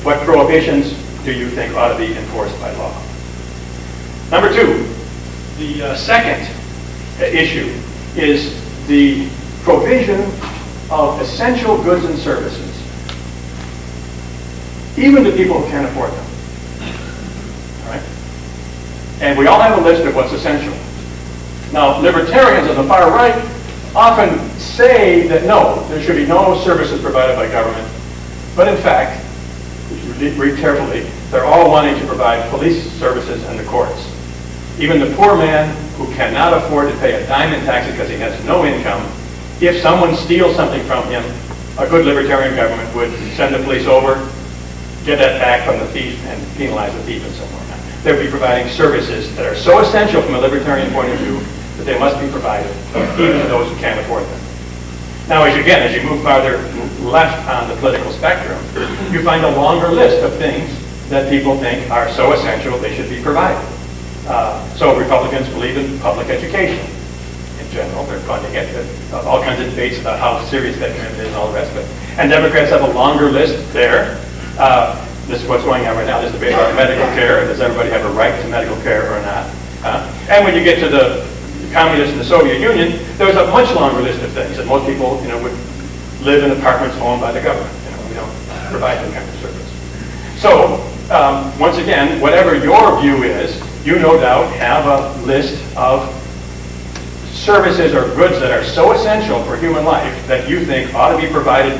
What prohibitions do you think ought to be enforced by law? Number two, the second issue is the provision of essential goods and services, even to people who can't afford them. All right? And we all have a list of what's essential. Now, libertarians on the far right often say that no, there should be no services provided by government. But in fact, if you read carefully, they're all wanting to provide police services and the courts. Even the poor man who cannot afford to pay a dime in taxes because he has no income, if someone steals something from him, a good libertarian government would send the police over, get that back from the thief, and penalize the thief and so on. They would be providing services that are so essential from a libertarian point of view that they must be provided, even to those who can't afford them. Now, as you move farther left on the political spectrum, you find a longer list of things that people think are so essential they should be provided. So Republicans believe in public education. In general, they're funding it. All kinds of debates about how serious that commitment is and all the rest of it. And Democrats have a longer list there. This is what's going on right now. This debate about medical care. Does everybody have a right to medical care or not? And when you get to the communists in the Soviet Union, there was a much longer list of things. And most people, would live in apartments owned by the government. We don't provide that kind of service. So, once again, whatever your view is, you no doubt have a list of services or goods that are so essential for human life that you think ought to be provided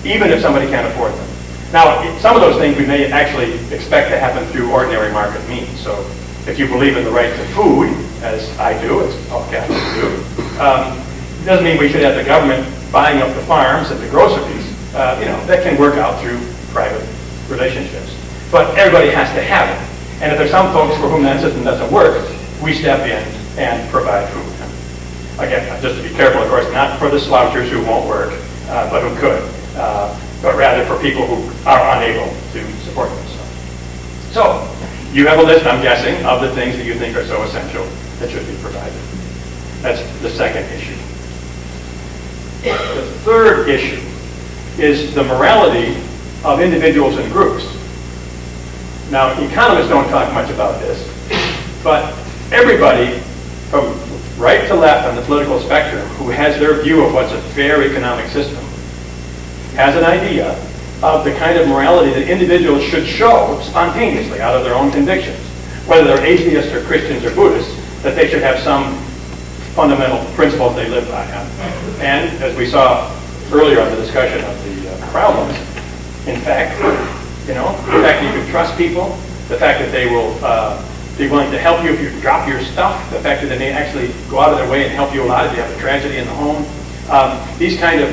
even if somebody can't afford them. Now, some of those things we may actually expect to happen through ordinary market means. So if you believe in the right to food, as I do, as all Catholics do, it doesn't mean we should have the government buying up the farms and the groceries. That can work out through private relationships. But everybody has to have it. And if there's some folks for whom that system doesn't work, we step in and provide food. Again, just to be careful, of course, not for the slouchers who won't work, but who could, but rather for people who are unable to support themselves. So, you have a list, I'm guessing, of the things that you think are so essential that should be provided. That's the second issue. The third issue is the morality of individuals and groups. Now, economists don't talk much about this, but everybody from right to left on the political spectrum who has their view of what's a fair economic system has an idea of the kind of morality that individuals should show spontaneously out of their own convictions, whether they're atheists or Christians or Buddhists, that they should have some fundamental principles they live by. And as we saw earlier on the discussion of the problems, in fact, the fact that you can trust people, the fact that they will be willing to help you if you drop your stuff, the fact that they may actually go out of their way and help you a lot if you have a tragedy in the home. These kind of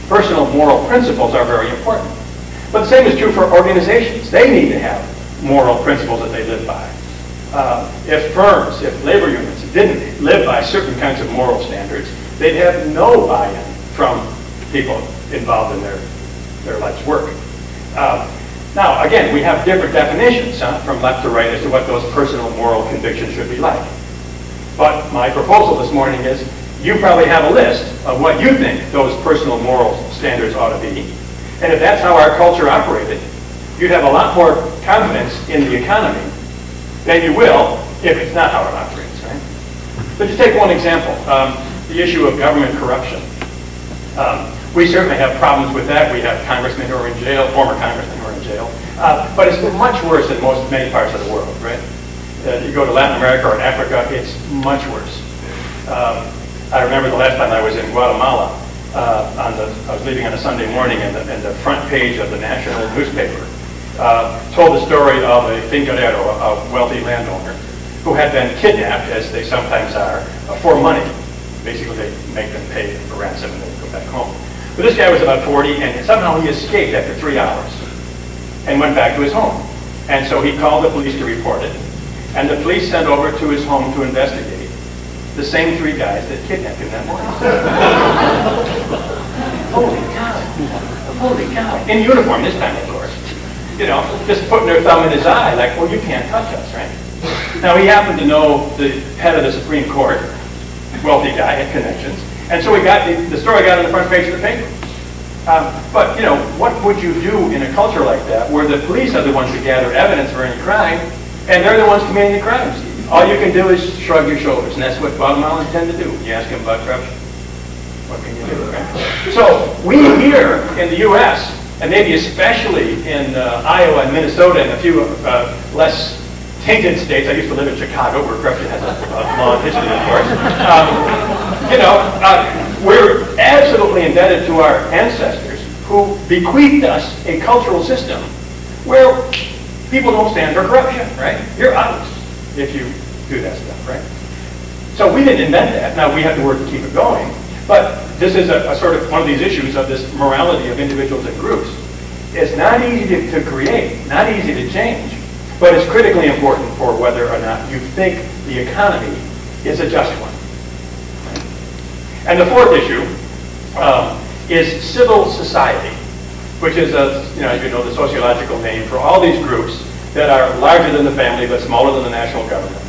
personal moral principles are very important. But the same is true for organizations. They need to have moral principles that they live by. If firms, if labor unions didn't live by certain kinds of moral standards, they'd have no buy-in from people involved in their life's work. Now, again, we have different definitions from left to right as to what those personal moral convictions should be like. But my proposal this morning is you probably have a list of what you think those personal moral standards ought to be. And if that's how our culture operated, you'd have a lot more confidence in the economy than you will if it's not how it operates, right? So just take one example, the issue of government corruption. We certainly have problems with that. We have congressmen who are in jail, former congressmen who are in jail. But it's much worse in many parts of the world, right? You go to Latin America or Africa, it's much worse. I remember the last time I was in Guatemala. I was leaving on a Sunday morning, and the front page of the national newspaper told the story of a fincarero, a wealthy landowner, who had been kidnapped, as they sometimes are, for money. Basically, they make them pay for ransom and they go back home. But this guy was about 40, and somehow he escaped after 3 hours and went back to his home. And so he called the police to report it, and the police sent over to his home to investigate the same 3 guys that kidnapped him that morning. Holy cow. Holy cow. In uniform this time, of course. Just putting their thumb in his eye, like, well, you can't touch us, right? Now, he happened to know the head of the Supreme Court, wealthy guy, had connections, and so the story got on the front page of the paper. But, you know, what would you do in a culture like that where the police are the ones who gather evidence for any crime, and they're the ones committing the crimes? All you can do is shrug your shoulders, and that's what Guatemalans tend to do. You ask them about corruption. What can you do, right? So we here in the U.S., and maybe especially in Iowa and Minnesota and a few less tainted states. I used to live in Chicago, where corruption has a long history, of course. You know, we're absolutely indebted to our ancestors who bequeathed us a cultural system where people don't stand for corruption, right? You're out if you do that stuff, right? So we didn't invent that. Now we have to work to keep it going. But this is a sort of one of these issues of this morality of individuals and groups. It's not easy to create, not easy to change, but it's critically important for whether or not you think the economy is a just one. And the fourth issue is civil society, which is, as you know, the sociological name for all these groups that are larger than the family but smaller than the national government.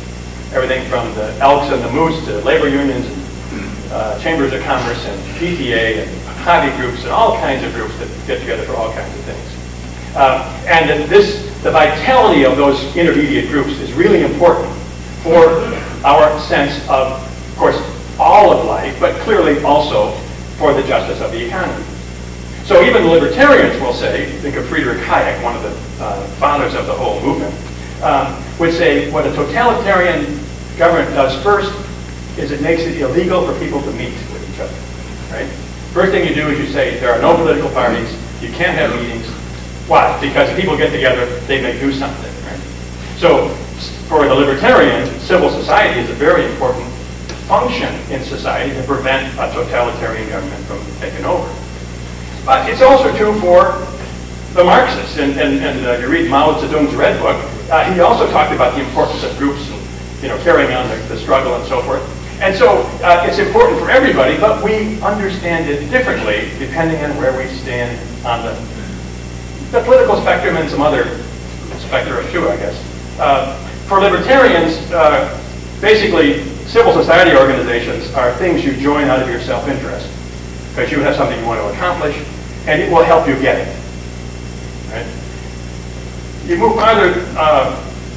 Everything from the Elks and the Moose to labor unions and chambers of commerce and PTA and hobby groups and all kinds of groups that get together for all kinds of things. And the vitality of those intermediate groups is really important for our sense of course, all of life, but clearly also for the justice of the economy. So even the libertarians will say, think of Friedrich Hayek, one of the founders of the whole movement, would say what a totalitarian government does first is it makes it illegal for people to meet with each other, right? First thing you do is you say there are no political parties, you can't have meetings. Why? Because if people get together, they may do something, right? So for the libertarian, civil society is a very important function in society to prevent a totalitarian government from taking over. But it's also true for the Marxists, and you read Mao Zedong's Red Book, he also talked about the importance of groups and carrying on the struggle and so forth. And so it's important for everybody, but we understand it differently depending on where we stand on the political spectrum and some other spectra too, I guess. For libertarians, basically civil society organizations are things you join out of your self-interest because you have something you want to accomplish and it will help you get it. Right? You move farther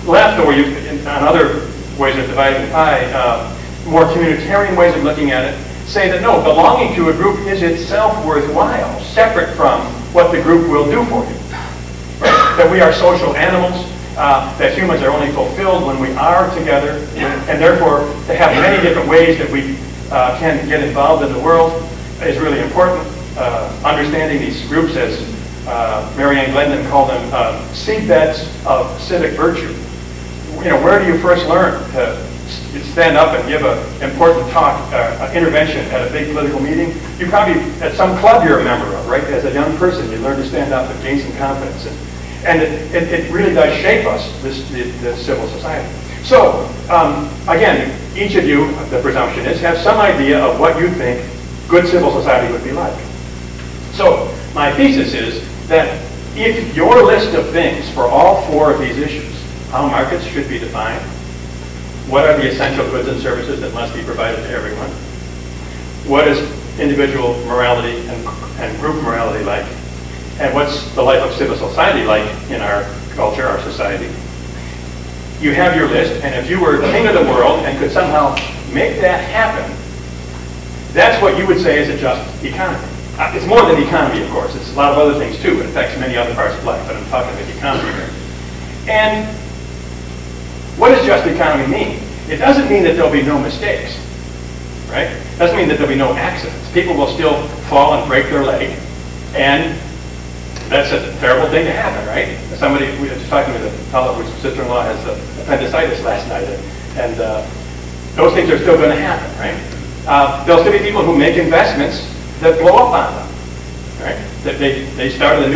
left, or on other ways of dividing the pie, more communitarian ways of looking at it, say that no, belonging to a group is itself worthwhile, separate from what the group will do for you. Right? That we are social animals, that humans are only fulfilled when we are together, and therefore to have many different ways that we can get involved in the world is really important. Understanding these groups, as Marianne Glendon called them, seedbeds of civic virtue. Where do you first learn to stand up and give an important talk, intervention at a big political meeting? You probably, at some club you're a member of, right? As a young person, you learn to stand up and gain some confidence. And it really does shape us, the civil society. So, again, each of you, the presumption is, have some idea of what you think good civil society would be like. So, my thesis is that if your list of things for all four of these issues, how markets should be defined, what are the essential goods and services that must be provided to everyone, what is individual morality and group morality like, and what's the life of civil society like in our culture, our society. You have your list, and if you were king of the world and could somehow make that happen, that's what you would say is a just economy. It's more than the economy, of course. It's a lot of other things too. It affects many other parts of life, but I'm talking about the economy here. And what does just economy mean? It doesn't mean that there'll be no mistakes, right? It doesn't mean that there'll be no accidents. People will still fall and break their leg, and that's a terrible thing to happen, right? Somebody, we were just talking to the fellow whose sister-in-law has appendicitis last night, and those things are still going to happen, right? There'll still be people who make investments that blow up on them, right? That they started a new